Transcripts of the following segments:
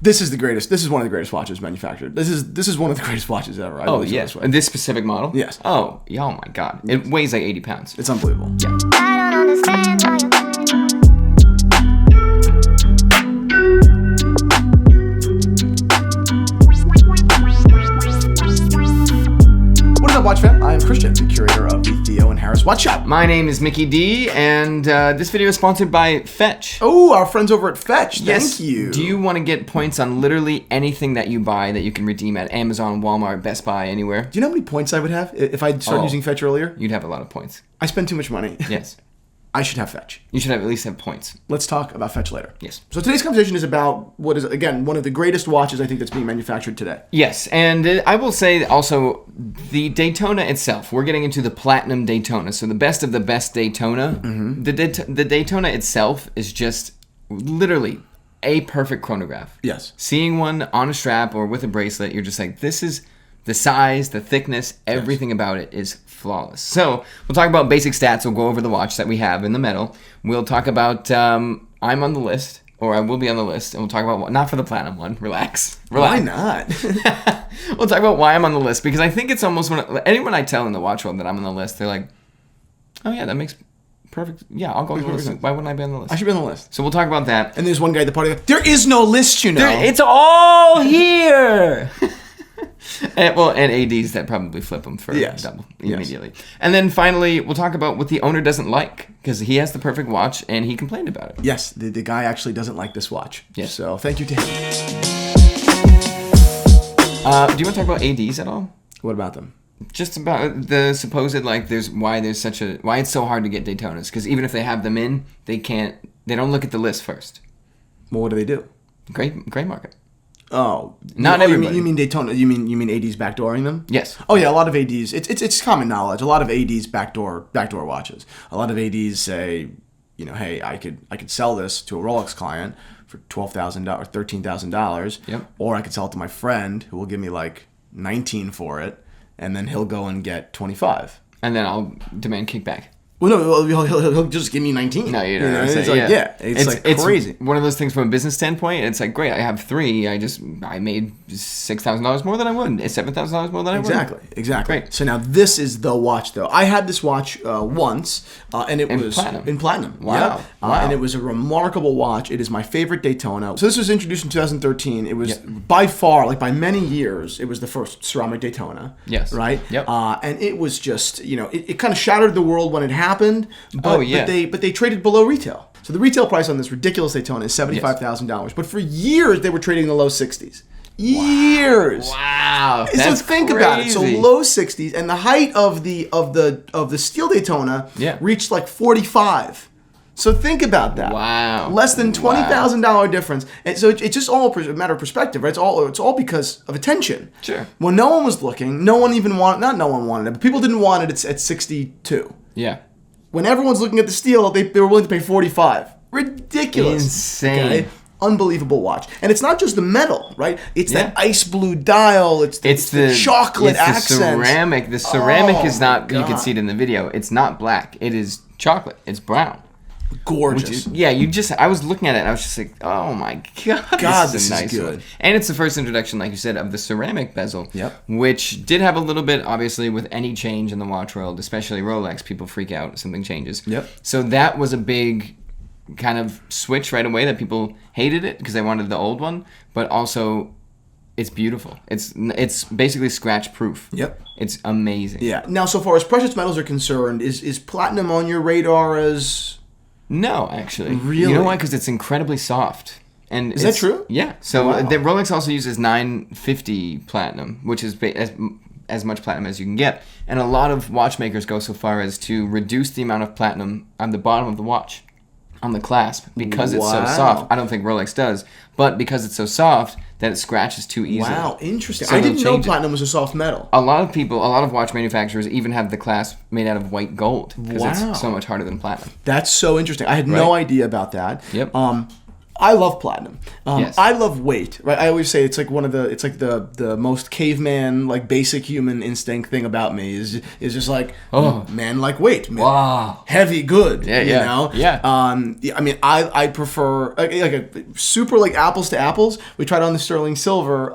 This is the greatest. This is one of the greatest watches manufactured. This is one of the greatest watches ever. Oh, yes. And this specific model? Yes. Oh, yeah, oh my God. It weighs like 80 pounds. It's unbelievable. Yeah. I don't understand why you're What is up, Watch Fam? I am Christian, the curator of the Theo and Harris Watch Shop. My name is Mickey D, and this video is sponsored by Fetch. Oh, our friends over at Fetch. Yes. Thank you. Do you want to get points on literally anything that you buy that you can redeem at Amazon, Walmart, Best Buy, anywhere? Do you know how many points I would have if I started using Fetch earlier? You'd have a lot of points. I spend too much money. Yes. I should have Fetch. You should have at least have points. Let's talk about Fetch later. Yes. So today's conversation is about what is, again, one of the greatest watches I think that's being manufactured today. Yes, and I will say also the Daytona itself. We're getting into the Platinum Daytona, so the best of the best Daytona. Mm-hmm. The Daytona itself is just literally a perfect chronograph. Yes. Seeing one on a strap or with a bracelet, you're just like, this is the size, the thickness, everything about it is flawless. So we'll talk about basic stats. We'll go over the watch that we have in the metal. We'll talk about I'm on the list, or I will be on the list, and we'll talk about not for the platinum one. Relax. Why not? We'll talk about why I'm on the list, because I think it's almost anyone I tell in the watch world that I'm on the list, they're like, oh yeah, that makes perfect. Yeah, I'll go on the list. Why wouldn't I be on the list? I should be on the list. So we'll talk about that. And there's one guy at the party. There is no list, you know. It's all here. And ADs that probably flip them for double immediately. Yes. And then finally, we'll talk about what the owner doesn't like, because he has the perfect watch and he complained about it. Yes, the guy actually doesn't like this watch. Yes. So thank you to him. Do you want to talk about ADs at all? What about them? Just about the supposed why it's so hard to get Daytonas, because even if they have them in, they don't look at the list first. Well, what do? Gray market. Oh, not everybody. You mean Daytona? You mean ADs backdooring them? Yes. Oh yeah, a lot of ADs. It's common knowledge. A lot of ADs backdoor watches. A lot of ADs say, you know, hey, I could sell this to a Rolex client for $12,000 or $13,000. Yep. Or I could sell it to my friend who will give me like $19,000 for it, and then he'll go and get $25,000. And then I'll demand kickback. Well, no, he'll just give me 19. No, you know. It's like, it's crazy. One of those things from a business standpoint. It's like, great, I have 3. I made $6,000 more than I would. $7,000 more than I would. Exactly. Great. So now this is the watch, though. I had this watch once, and it was platinum. in platinum. Wow. Yeah. Wow. And it was a remarkable watch. It is my favorite Daytona. So this was introduced in 2013. It was by far, like by many years, it was the first ceramic Daytona. Yes. Right. Yep. And it was just, it kind of shattered the world when it happened. But they traded below retail. So the retail price on this ridiculous Daytona is $75,000. But for years they were trading in the low 60s. Years. Wow. So think about it. So low 60s, and the height of the steel Daytona reached like 45. So think about that. Wow. Less than $20,000 difference. And so it's just all a matter of perspective, right? It's all because of attention. Sure. When no one was looking, no one wanted it, but people didn't want it at 62. Yeah. When everyone's looking at the steel, they were willing to pay $45. Ridiculous. Insane. Okay? Unbelievable watch. And it's not just the metal, right? It's that ice blue dial. It's the chocolate accents. The ceramic is not, God. You can see it in the video, it's not black. It is chocolate. It's brown. Gorgeous. I was looking at it and I was just like, oh my God, this is a nice good. one. And it's the first introduction, like you said, of the ceramic bezel, Yep. which did have a little bit, obviously, with any change in the watch world, especially Rolex, people freak out if something changes. Yep. So that was a big kind of switch right away, that people hated it because they wanted the old one, but also it's beautiful. It's basically scratch proof. Yep. It's amazing. Yeah. Now, so far as precious metals are concerned, is platinum on your radar as... No, actually. Really? You know why? Because it's incredibly soft. And is that true? Yeah. So Wow. the Rolex also uses 950 platinum, which is as much platinum as you can get. And a lot of watchmakers go so far as to reduce the amount of platinum on the bottom of the watch, on the clasp, because it's so soft. I don't think Rolex does, but because it's so soft that it scratches too easily. Wow, interesting. So I didn't know platinum was a soft metal. A lot of watch manufacturers even have the clasp made out of white gold because Wow. it's so much harder than platinum. That's so interesting. I had no idea about that. Yep. I love platinum. Yes. I love weight. Right. I always say it's like the most caveman, like basic human instinct thing about me is just like man like weight. Man, Wow. heavy good. Yeah, you yeah. know. Yeah. I mean I prefer like a super like apples to apples. We tried on the sterling silver.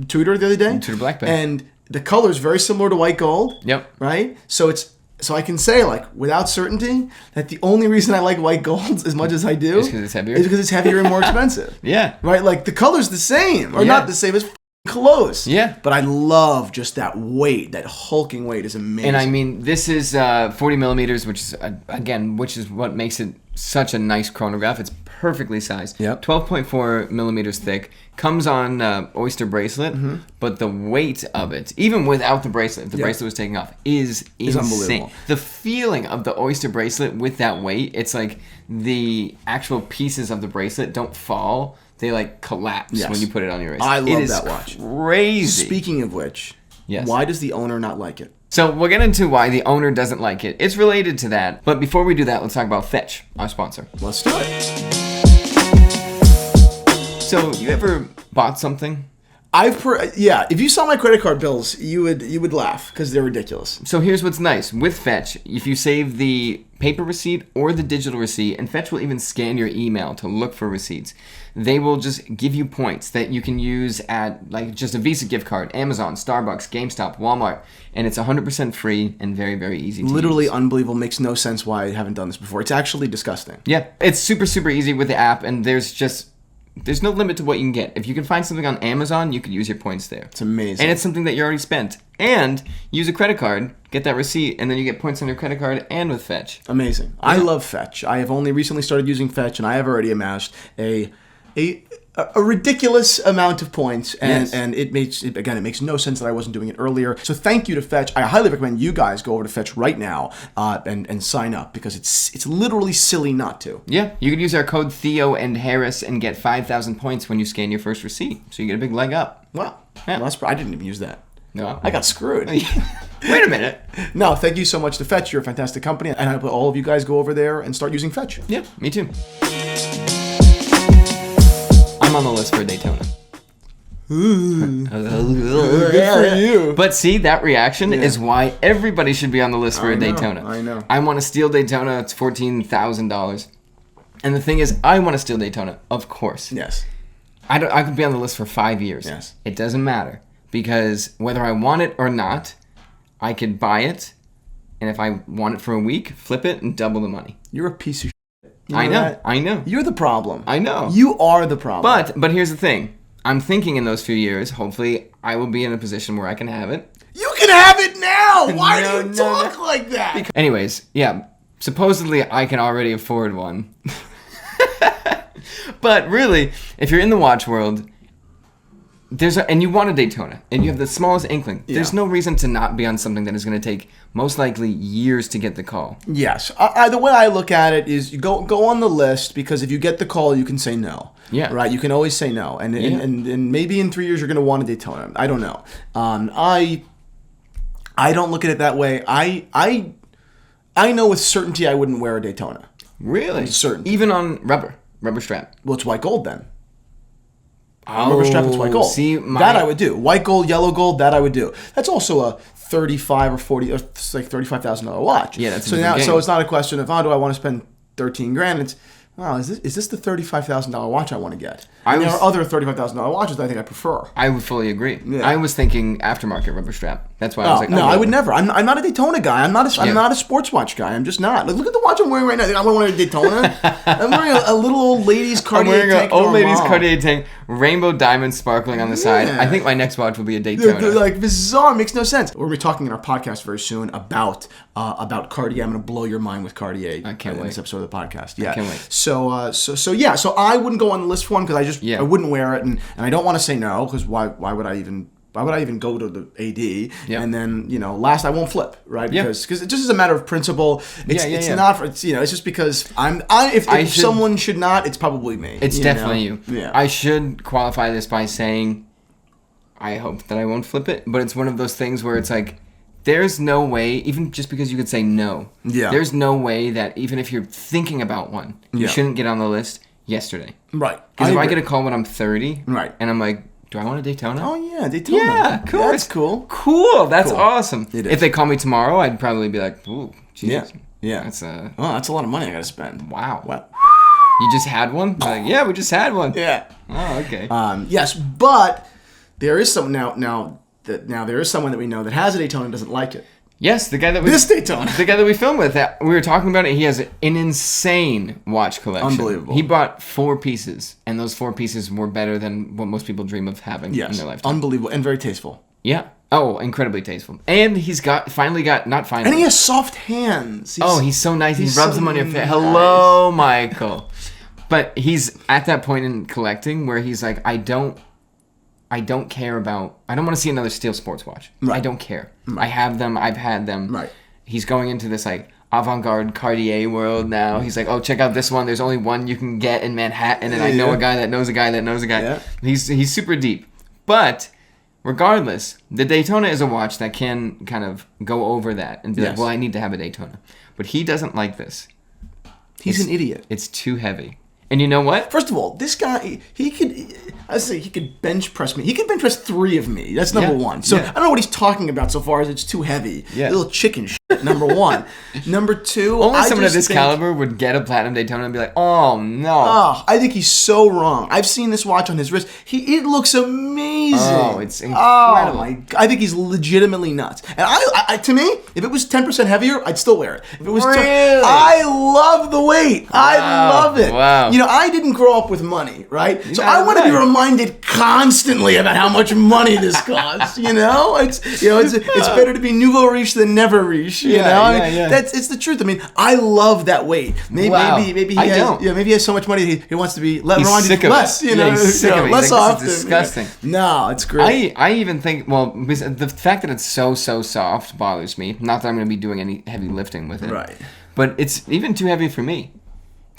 Tudor the other day. Tudor Black Bay. And the color is very similar to white gold. Yep. Right. So I can say, like, without certainty, that the only reason I like white golds as much as I do Is 'cause it's heavier? Is because it's heavier and more expensive. Yeah. Right? Like, the color's the same. Or Yeah. not the same, it's close. Yeah. But I love just that weight. That hulking weight is amazing. And I mean, this is 40 millimeters, which is, which is what makes it such a nice chronograph. It's perfectly sized. Yep. 12.4 millimeters thick. Comes on oyster bracelet, but the weight of it, even without the bracelet, if the bracelet was taken off, is insane. unbelievable. The feeling of the oyster bracelet with that weight, it's like the actual pieces of the bracelet don't fall. They like collapse Yes. when you put it on your wrist. I love it is that watch. Crazy. Speaking of which, Yes. why does the owner not like it? So we'll get into why the owner doesn't like it. It's related to that. But before we do that, let's talk about Fetch, our sponsor. Let's do it. So you ever bought something? If you saw my credit card bills, you would laugh because they're ridiculous. So here's what's nice. With Fetch, if you save the paper receipt or the digital receipt, and Fetch will even scan your email to look for receipts, they will just give you points that you can use at like just a Visa gift card, Amazon, Starbucks, GameStop, Walmart, and it's 100% free and very, very easy to Literally use. unbelievable. Makes no sense why I haven't done this before. It's actually disgusting. Yeah, it's super, super easy with the app, and there's no limit to what you can get. If you can find something on Amazon, you can use your points there. It's amazing. And it's something that you already spent. And use a credit card, get that receipt, and then you get points on your credit card and with Fetch. Amazing. I love Fetch. I have only recently started using Fetch, and I have already amassed a ridiculous amount of points, and it makes no sense that I wasn't doing it earlier. So thank you to Fetch. I highly recommend you guys go over to Fetch right now and sign up because it's literally silly not to. Yeah, you could use our code Theo and Harris and get 5,000 points when you scan your first receipt. So you get a big leg up. Wow. Yeah. Well, I didn't even use that. No, I got screwed. Wait a minute. No, thank you so much to Fetch. You're a fantastic company, and I hope all of you guys go over there and start using Fetch. Yeah, me too. I'm on the list for Daytona. Good for you. But see, that reaction is why everybody should be on the list for a Daytona. I know. I want to steal Daytona. It's $14,000. And the thing is, I want to steal Daytona, of course. Yes. I could be on the list for 5 years. Yes. It doesn't matter. Because whether I want it or not, I could buy it. And if I want it for a week, flip it and double the money. You're a piece of shit. You I know. that? I know. You're the problem. I know. You are the problem. But here's the thing. I'm thinking in those few years, hopefully, I will be in a position where I can have it. You can have it now! Why No, do you no, talk like that? Anyways, yeah, supposedly I can already afford one. But really, if you're in the watch world, and you want a Daytona, and you have the smallest inkling, there's no reason to not be on something that is going to take most likely years to get the call. Yes. The way I look at it is you go on the list because if you get the call, you can say no. Yeah. Right? You can always say no. And maybe in 3 years you're going to want a Daytona. I don't know. I don't look at it that way. I know with certainty I wouldn't wear a Daytona. Really? Certainty. Even on rubber strap. Well, it's white gold then. Oh, Rubber strap, it's white gold. See, that I would do. White gold, yellow gold, that I would do. That's also a $35 or $40, or it's like $35,000 watch. Yeah, that's a so different game. So it's not a question of do I want to spend $13,000? It's is this the $35,000 watch I want to get? There are other $35,000 watches that I think I prefer. I would fully agree. Yeah. I was thinking aftermarket rubber strap. That's why I was like, no, I would never. I'm not a Daytona guy. I'm not a sports watch guy. I'm just not. Look at the watch I'm wearing right now. I'm wearing a Daytona. I'm wearing a little old lady's Cartier tank. I'm wearing an old lady's mom. Cartier tank, rainbow diamonds sparkling on the side. I think my next watch will be a Daytona. They're like bizarre. Makes no sense. We're gonna be talking in our podcast very soon about Cartier. I'm gonna blow your mind with Cartier. I can't in wait. this episode of the podcast. Yeah. I can't wait. So I wouldn't go on the list for one because I wouldn't wear it, and I don't want to say no because why would I even go to the AD? Yeah. And then last I won't flip, right? Because it just is a matter of principle. It's not for, it's just because if someone should not, it's probably me. It's definitely you. Yeah. I should qualify this by saying I hope that I won't flip it, but it's one of those things where it's like there's no way, even just because you could say no, there's no way that even if you're thinking about one, you shouldn't get on the list. yesterday. Right. Because if I get a call when I'm 30, right, and I'm like, do I want a Daytona? Oh yeah, Daytona. Yeah, cool. That's cool. Cool. That's cool. Awesome. It is. If they call me tomorrow, I'd probably be like, ooh, Jesus. Yeah. That's a lot of money I gotta spend. wow. Wow. You just had one? Like, yeah, we just had one. Yeah. Oh, okay. Yes, but there is some now there is someone that we know that has a Daytona and doesn't like it. Yes, the guy that This Daytona. The guy that we filmed with, we were talking about it. He has an insane watch collection. Unbelievable. He bought 4 pieces, and those 4 pieces were better than what most people dream of having in their lifetime. Unbelievable and very tasteful. Yeah. Oh, incredibly tasteful. And he's finally got. And he has soft hands. He's so nice. He rubs so them on your face. nice. Hello, Michael. But he's at that point in collecting where he's like, I don't care about. I don't want to see another steel sports watch. Right. I don't care. Right. I have them. I've had them. Right. He's going into this like avant-garde Cartier world now. He's like, oh, check out this one. There's only one you can get in Manhattan, and I know a guy that knows a guy that knows a guy. Yeah. He's super deep. But regardless, the Daytona is a watch that can kind of go over that and be like, well, I need to have a Daytona. But he doesn't like this. He's an idiot. It's too heavy. And you know what? First of all, this guy, he could bench press me. He could bench press 3 of me. That's number one. So I don't know what he's talking about so far as it's too heavy. Yeah. Little chicken shit, number one. Number 2, only someone of this caliber would get a platinum Daytona and be like, oh, no. Oh, I think he's so wrong. I've seen this watch on his wrist. It looks amazing. Oh, it's incredible. Oh, my God. I think he's legitimately nuts. And I to me, if it was 10% heavier, I'd still wear it. If it was really? I love the weight. I love it. Wow. You know, I didn't grow up with money, right? So I want to be reminded constantly about how much money this costs. You know, it's better to be nouveau riche than never riche. You know, it's the truth. I mean, I love that weight. Maybe he has so much money he wants to be reminded less. You know, he's sick of it. Less often. It's disgusting. No, it's great. I even think the fact that it's so soft bothers me. Not that I'm going to be doing any heavy lifting with it. Right. But it's even too heavy for me.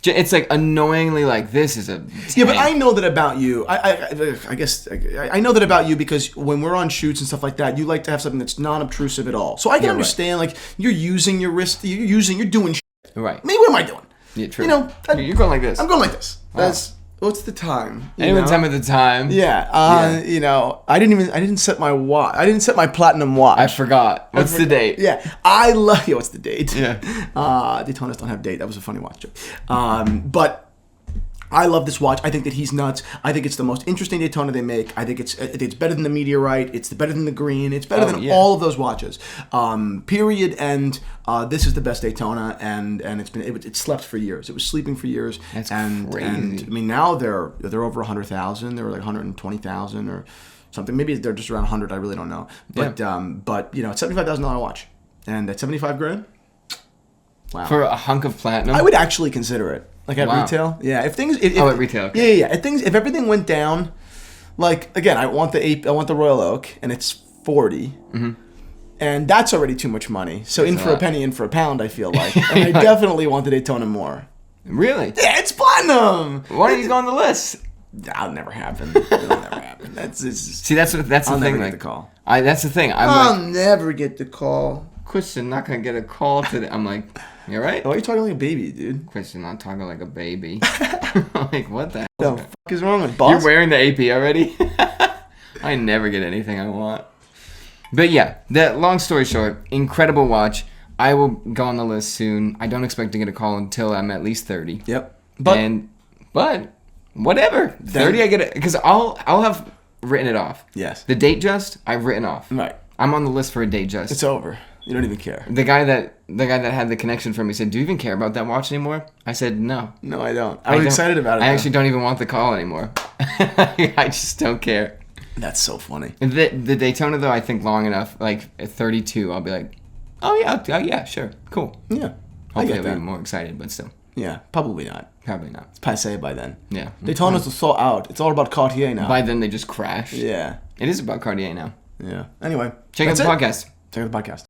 It's like annoyingly like this is a tank. Yeah, but I know that about you. I guess I know that about you because when we're on shoots and stuff like that, you like to have something that's non-obtrusive at all. So I can understand like you're using your wrist, you're doing shit. Right. Maybe what am I doing? Yeah, true. You know, you're going like this. I'm going like this. That's what's the time? Anyone's time at the time. Yeah. You know, I didn't set my watch. I didn't set my platinum watch. I forgot. What's the date? Yeah, I love. What's the date? Yeah. Daytonas don't have date. That was a funny watch joke. But I love this watch. I think that he's nuts. I think it's the most interesting Daytona they make. I think it's better than the Meteorite. It's better than the Green. It's better than all of those watches. Period. And this is the best Daytona. And it slept for years. It was sleeping for years. That's crazy. And I mean now they're over 100,000. They were like 120,000 or something. Maybe they're just around 100. I really don't know. But you know, it's $75,000 watch, and at $75,000. Wow. For a hunk of platinum? I would actually consider it. Like at retail? Yeah. If at retail. Okay. Yeah. If everything went down, like again, I want the Royal Oak, and it's 40. Mm-hmm. And that's already too much money. So in for a penny, in for a pound, I feel like. And I definitely want the Daytona more. Really? Yeah, it's platinum. Why don't you go on the list? That'll never happen. It'll never happen. That's the thing. I'll never get the call. That's the thing. I'll never get the call. Christian, not gonna get a call today. I'm like, you alright? Why are you talking like a baby, dude? Christian, not talking like a baby. Like, what the hell? The fuck is wrong with boss? You're wearing the AP already? I never get anything I want. But yeah, long story short, incredible watch. I will go on the list soon. I don't expect to get a call until I'm at least 30. Yep. But whatever. 30 I get it because I'll have written it off. Yes. The date just I've written off. Right. I'm on the list for a date just. It's over. You don't even care. The guy that had the connection for me said, "Do you even care about that watch anymore?" I said, "No." No, I don't. I was excited about it. I actually don't even want the call anymore. I just don't care. That's so funny. The Daytona though, I think long enough, like at 32, I'll be like, "Oh yeah, sure, cool." Yeah. Hopefully I'll be more excited, but still. Yeah, probably not. Probably not. It's passé by then. Yeah. Daytonas are so out. It's all about Cartier now. By then they just crash. Yeah. It is about Cartier now. Yeah. Anyway. Check out the podcast. Check out the podcast.